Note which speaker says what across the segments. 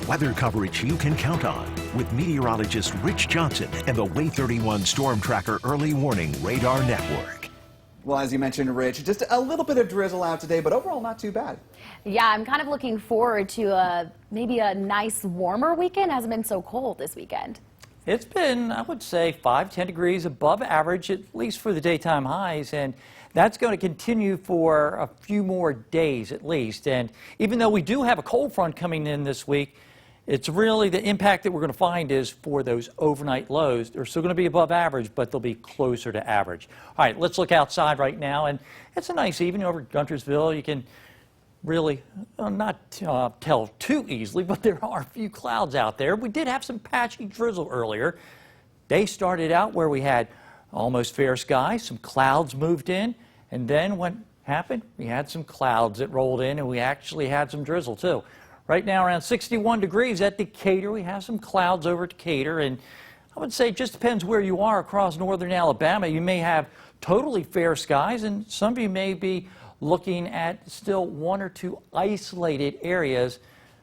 Speaker 1: Weather coverage you can count on with meteorologist Rich Johnson and the Way 31 Storm Tracker Early Warning Radar Network.
Speaker 2: Well, as you mentioned, Rich, just a little bit of drizzle out today, but overall not too bad.
Speaker 3: Yeah, I'm kind of looking forward to maybe a nice warmer weekend. It hasn't been so cold this weekend.
Speaker 4: It's been, I would say, 5-10 degrees above average, at least for the daytime highs, and that's going to continue for a few more days at least. And even though we do have a cold front coming in this week, it's really the impact that we're going to find is for those overnight lows. They're still going to be above average, but they'll be closer to average. All right, let's look outside right now, and it's a nice evening over at Guntersville. You can really not tell too easily, but there are a few clouds out there. We did have some patchy drizzle earlier. Day started out where we had almost fair skies, some clouds moved in, and then what happened? We had some clouds that rolled in, and we actually had some drizzle too. Right now around 61 degrees at Decatur. We have some clouds over Decatur, and I would say it just depends where you are across northern Alabama. You may have totally fair skies, and some of you may be looking at still one or two isolated areas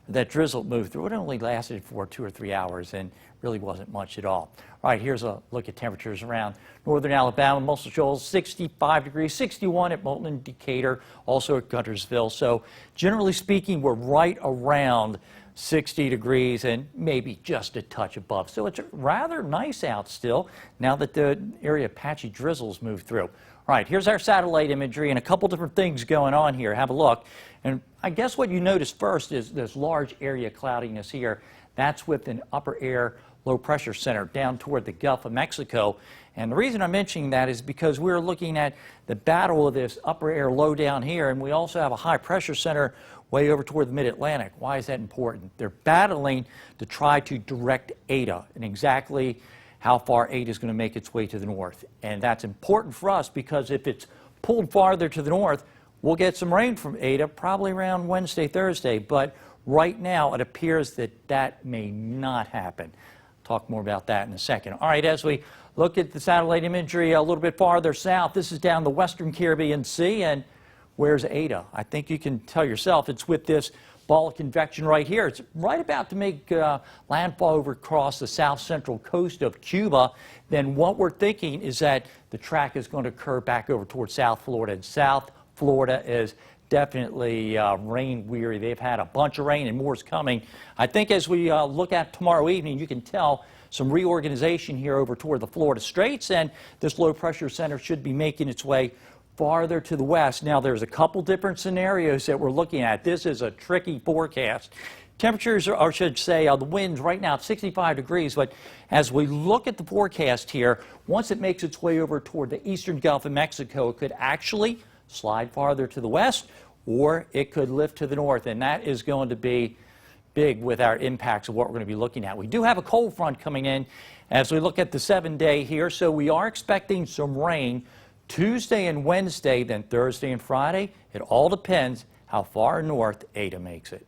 Speaker 4: that drizzle moved through. It only lasted for 2 or 3 hours and really wasn't much at all. All right, here's a look at temperatures around northern Alabama. Muscle Shoals, 65 degrees, 61 at Moulton and Decatur, also at Guntersville. So generally speaking, we're right around 60 degrees and maybe just a touch above. So it's rather nice out still now that the area of patchy drizzles moved through. All right, here's our satellite imagery and a couple different things going on here. Have a look. And I guess what you notice first is this large area cloudiness here. That's with an upper air low pressure center down toward the Gulf of Mexico. And the reason I'm mentioning that is because we're looking at the battle of this upper air low down here, and we also have a high pressure center way over toward the mid-Atlantic. Why is that important? They're battling to try to direct Eta and exactly how far Eta is going to make its way to the north. And that's important for us because if it's pulled farther to the north, we'll get some rain from Eta probably around Wednesday, Thursday. But right now it appears that that may not happen. Talk more about that in a second. All right, as we look at the satellite imagery a little bit farther south, this is down the western Caribbean Sea, and where's Eta? I think you can tell yourself it's with this ball of convection right here. It's right about to make landfall over across the south central coast of Cuba. Then what we're thinking is that the track is going to curve back over towards South Florida, and South Florida is definitely rain weary. They've had a bunch of rain and more is coming. I think as we look at tomorrow evening, you can tell some reorganization here over toward the Florida Straits, and this low pressure center should be making its way farther to the west. Now there's a couple different scenarios that we're looking at. This is a tricky forecast. Temperatures, or I should say, the winds right now at 65 degrees, but as we look at the forecast here, once it makes its way over toward the eastern Gulf of Mexico, it could actually slide farther to the west, or it could lift to the north, and that is going to be big with our impacts of what we're going to be looking at. We do have a cold front coming in as we look at the 7-day here, so we are expecting some rain Tuesday and Wednesday, then Thursday and Friday. It all depends how far north Eta makes it.